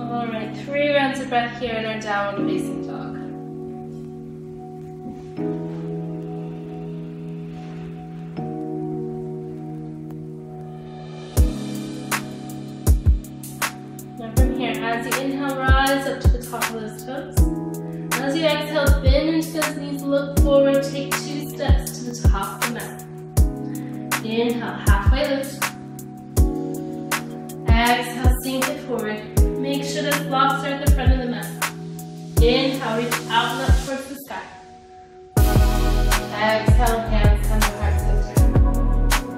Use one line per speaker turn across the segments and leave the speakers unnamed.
Alright, 3 rounds of breath here in our downward facing dog. Now from here, as you inhale, rise up to the top of those toes. As you exhale, bend into those knees, look forward, take 2 steps to the top of the mat. Inhale, halfway lift. Exhale, sink it forward. Make sure those blocks are at the front of the mat. Inhale, reach out and up towards the sky. Exhale, hands come to heart center.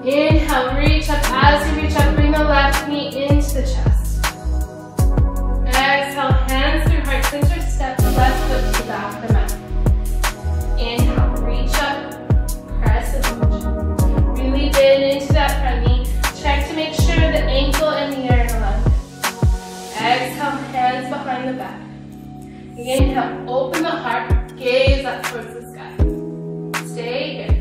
Inhale, reach up. As you reach up, bring the left knee into the chest. Exhale, hands through heart center, step the left foot to the back of the mat. Inhale, reach up, press the punch. Really bend into that front knee. Check to make sure the ankle and knee are in alignment. Exhale, hands behind the back. Inhale, open the heart, gaze up towards the sky. Stay here.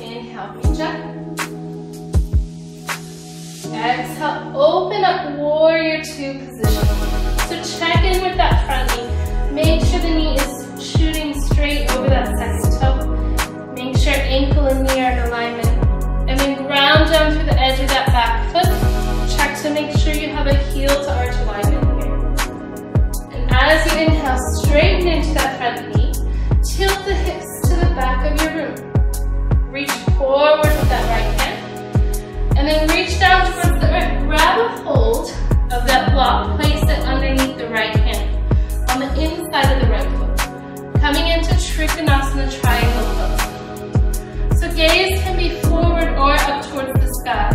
Inhale, reach up. Exhale, open up, warrior 2 position. So check in with that front knee. Make sure the knee is shooting straight over that second toe. Make sure ankle and knee are in alignment. And then ground down through the edge of that back foot. Check to make sure you have a heel to arch alignment here. And as you inhale, straighten into that front knee. Tilt the hips to the back of your room. Reach forward with that right hand. And then reach down towards the right. Grab a hold of that block. Place it underneath the right hand on the inside of the right foot. Coming into Trikonasana triangle pose. So gaze can be forward or up towards the sky.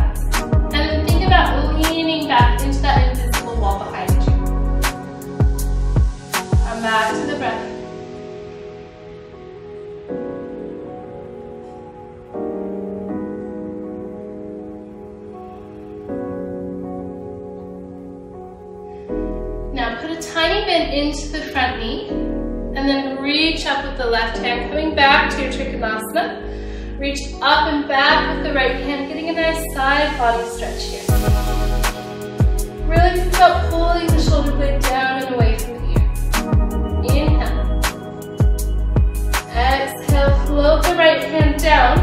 And then think about leaning back into that invisible wall behind you. Come back to the breath. Now put a tiny bend into the front knee and then reach up with the left hand, coming back to your Trikonasana. Reach up and back with the right hand, getting a nice side body stretch here. Really think about pulling the shoulder blade down and away from the ear. Inhale. Exhale, float the right hand down.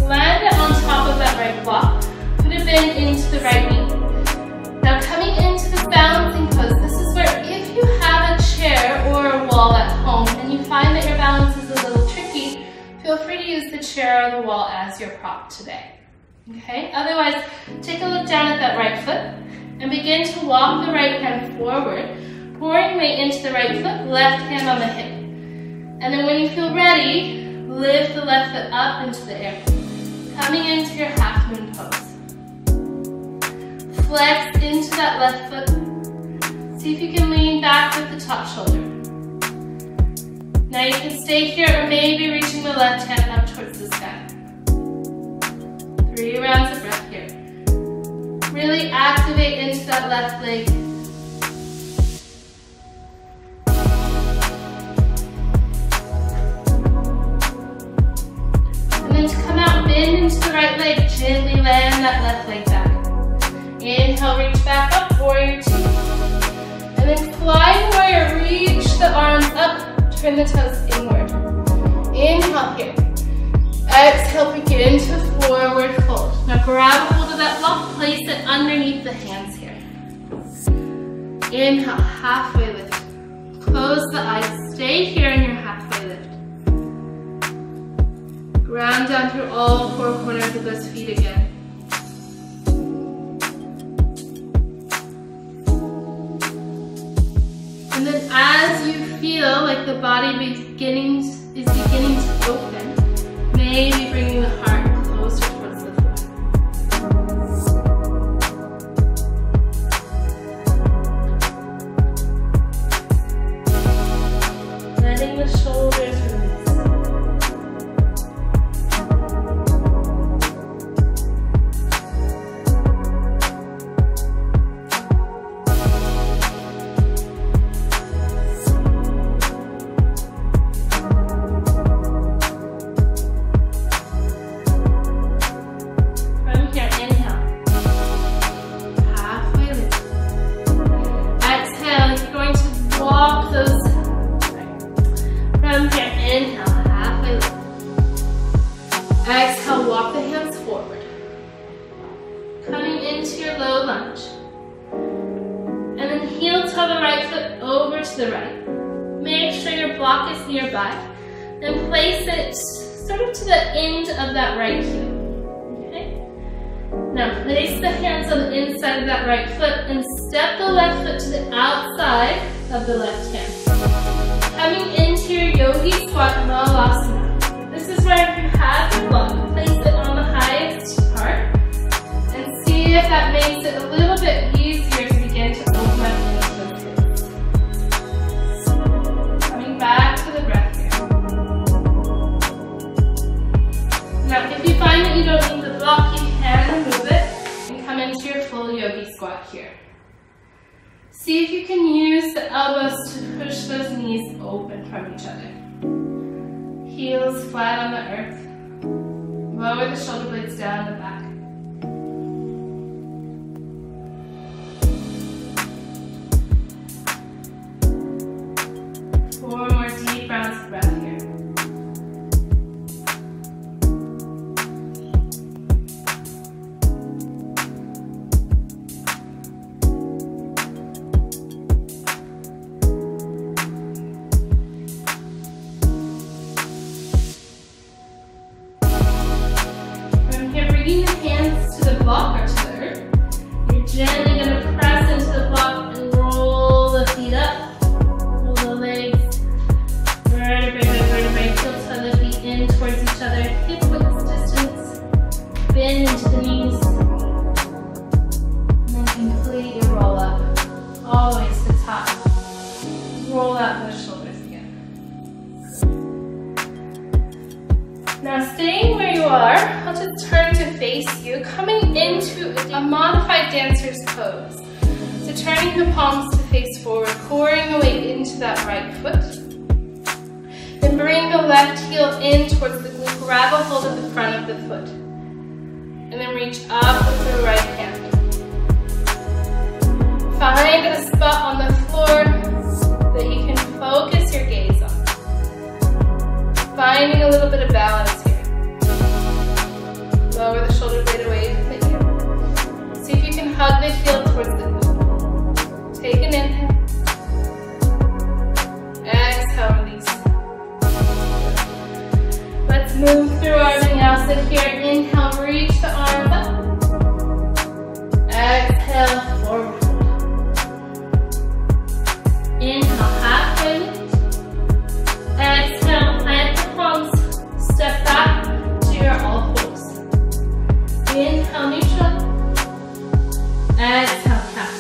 Land it on top of that right block. Put a bend into the right knee. Now coming into the balancing pose, this is where if you have a chair or a wall at home and you find that your balance is a little tricky, feel free to use the chair or the wall as your prop today. Okay? Otherwise, take a look down at that right foot and begin to walk the right hand forward, pouring weight into the right foot, left hand on the hip. And then when you feel ready, lift the left foot up into the air, coming into your half moon pose. Flex into that left foot. See if you can lean back with the top shoulder. Now you can stay here or maybe reaching the left hand up towards the sky. 3 rounds of breath here. Really activate into that left leg. And then to come out, bend into the right leg. Gently land that left leg back. Inhale, reach back up, warrior 2. And then flying warrior, reach the arms up, turn the toes inward. Inhale here. Exhale, begin to forward fold. Now grab a hold of that block, place it underneath the hands here. Inhale, halfway lift. Close the eyes, stay here in your halfway lift. Ground down through all 4 corners of those feet again. And then as you feel like the body is beginning to open, maybe bringing the heart closer towards the floor. Letting the shoulders release. walk the hands forward. Coming into your low lunge. And then heel toe the right foot over to the right. Make sure your block is nearby. And place it sort of to the end of that right heel. Okay? Now place the hands on the inside of that right foot and step the left foot to the outside of the left hand. Coming into your yogi squat malasana. This is where if you have your block, place it on the highest part and see if that makes it a little bit easier to begin to open up into the hips. Coming back to the breath here. Now if you find that you don't need the block, you can remove it and come into your full yogi squat here. See if you can use the elbows to push those knees open from each other. Heels flat on the earth. Lower the shoulder blades down the back. 4 more deep rounds of breath here. Block or to the earth. You're gently going to press into the block and roll the feet up. Roll the legs. Vertebrae by vertebrae. Heel toe the feet in towards each other. Hip width distance. Bend into the knees. And then completely roll up. All the way to the top. Roll out those shoulders again. Now staying where you are, I'll just turn to face you, coming into a modified dancer's pose. So turning the palms to face forward, coring the weight into that right foot. Then bring the left heel in towards the glute, grab a hold of the front of the foot. And then reach up with the right hand. Find a spot on the floor that you can focus your gaze on. Finding a little bit of balance here. Lower the shoulder blade away from the ear. See if you can hug the heel towards the glute. Take an inhale. Exhale, release. Let's move through our vinyasa here. Inhale, reach the arms up. Exhale, forward. Inhale, halfway lift. Exhale, plant the palms. Step back to your all fours. Inhale, neutral. Exhale, half.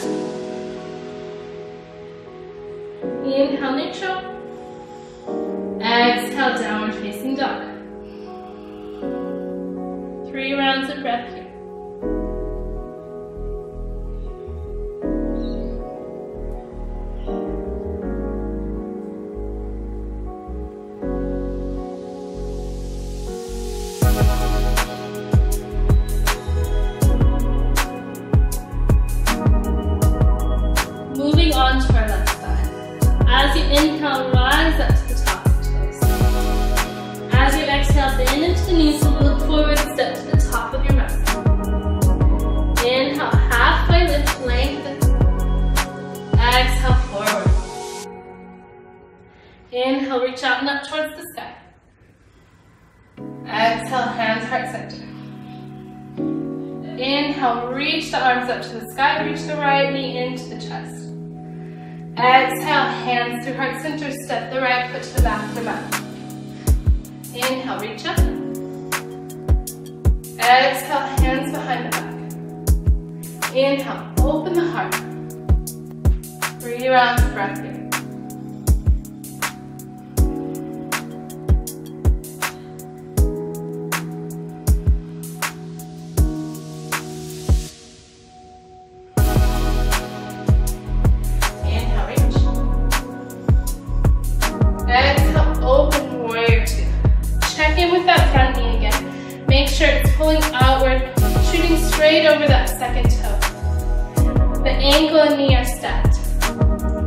Inhale, neutral. Exhale, downward facing dog. 3 rounds of breath here. Moving on to our left side. As you inhale, rise up to the top of the toes. As you exhale, bend into the knees and look forward, step to the top of your mat. Inhale, halfway lift, lengthen. Exhale, forward. Inhale, reach out and up towards the sky. Exhale, hands heart center. Inhale, reach the arms up to the sky, reach the right knee into the chest. Exhale, hands through heart center, step the right foot to the back of the mat. Inhale, reach up. Exhale, hands behind the back. Inhale, open the heart. 3 rounds of breath here. Over that second toe. The ankle and knee are stacked.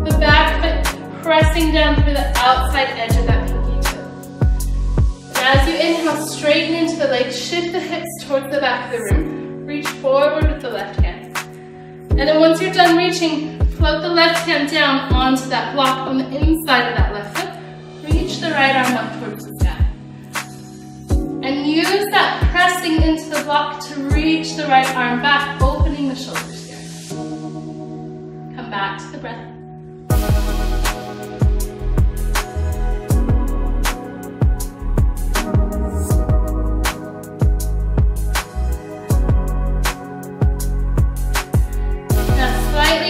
The back foot pressing down through the outside edge of that pinky toe. As you inhale, straighten into the legs, shift the hips towards the back of the room, reach forward with the left hand. And then once you're done reaching, float the left hand down onto that block on the inside of that left foot. Reach the right arm up towards the sky. And use that pressing into the block to reach the right arm back, opening the shoulders here. Come back to the breath.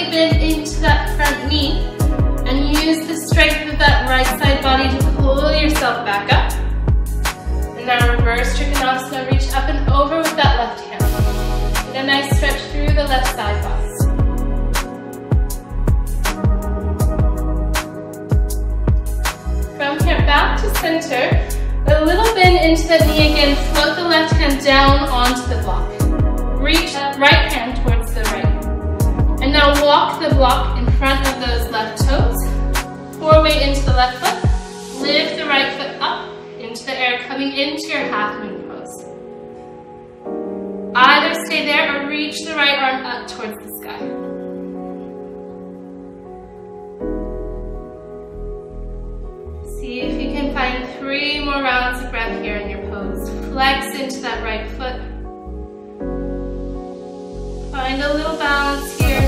Bend into that front knee and use the strength of that right side body to pull yourself back up. And now reverse Trikonasana, reach up and over with that left hand. Get a nice stretch through the left side body. From here back to center, a little bend into the knee again, float the left hand down onto the block. Reach that right hand towards the right. And now walk the block in front of those left toes. Forward into the left foot. Lift the right foot up into the air, coming into your half moon pose. Either stay there or reach the right arm up towards the sky. See if you can find 3 more rounds of breath here in your pose. Flex into that right foot. Find a little balance here.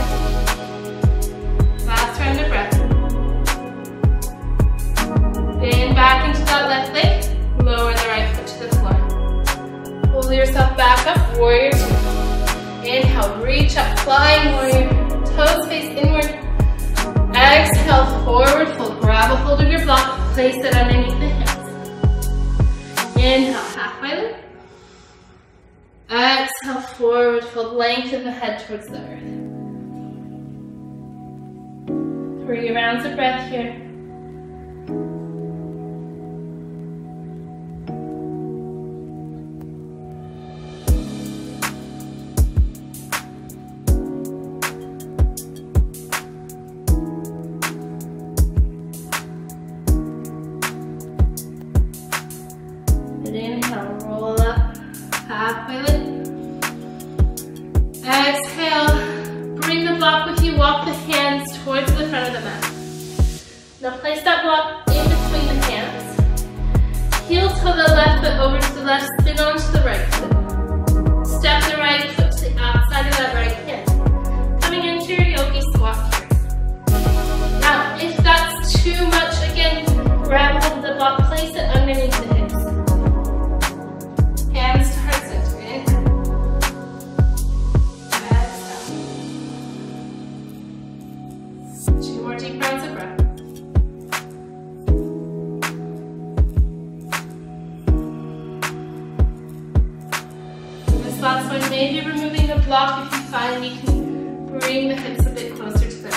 Last round of breath. Bend back into that left leg. Lower the right foot to the floor. Pull yourself back up, warrior 2. Inhale, reach up, flying warrior. Toes face inward. Exhale, forward fold. Grab a hold of your block, place it underneath the hands. Inhale, halfway lift. Exhale, forward fold, lengthen the head towards the earth. 3 rounds of breath here. And inhale, roll up, halfway lift. Exhale, bring the block with you, walk the hands towards the front of the mat. Now place that block in between the hands. Heel toe the left foot over to the left, spin onto the right foot. Step the right foot to the outside of that right hand. Coming into your yogi squat here. Now, if that's too much, again, grab hold of the block, place it underneath the hips. Hands to heart center. Exhale. 2 more deep rounds of breath. This last one, maybe removing the block if you find you can bring the hips a bit closer to the earth.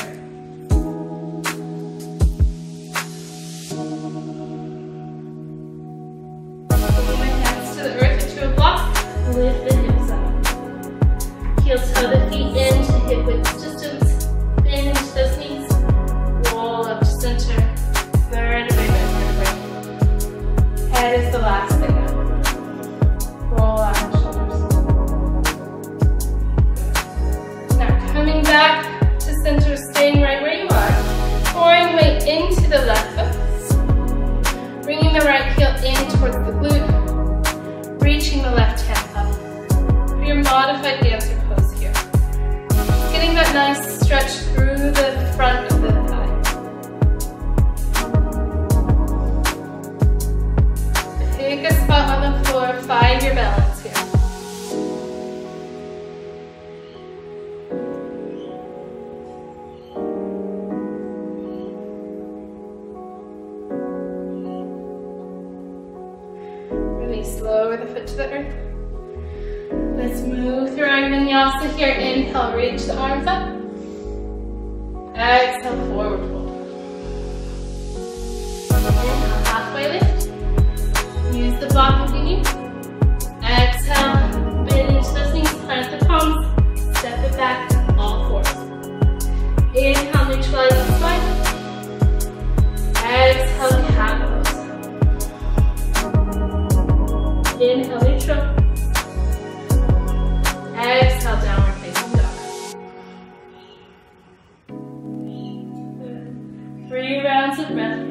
Lift the hips up. Heel toe the feet into hip width distance. Bend into those knees. Roll up to center. Vertebrae by vertebrae. Head is the last thing up. Roll out the shoulders. Now coming back to center, staying right where you are. Pouring weight into the left foot. Bringing the right heel in towards the glute. Reaching the left hand up. Your modified dancer pose here. Getting that nice stretch through the front of the thigh. Pick a spot on the floor, find your balance here. Release, lower the foot to the earth. Let's move through our vinyasa here. Inhale, reach the arms up. Exhale, forward fold. Inhale, halfway lift. Use the block if you need. Exhale, bend into those knees, plant the palms. Step it back, all fours. Inhale, neutralize the spine. Exhale, cat pose. Inhale, neutral. Exhale, downward facing dog. Good. 3 rounds of breath.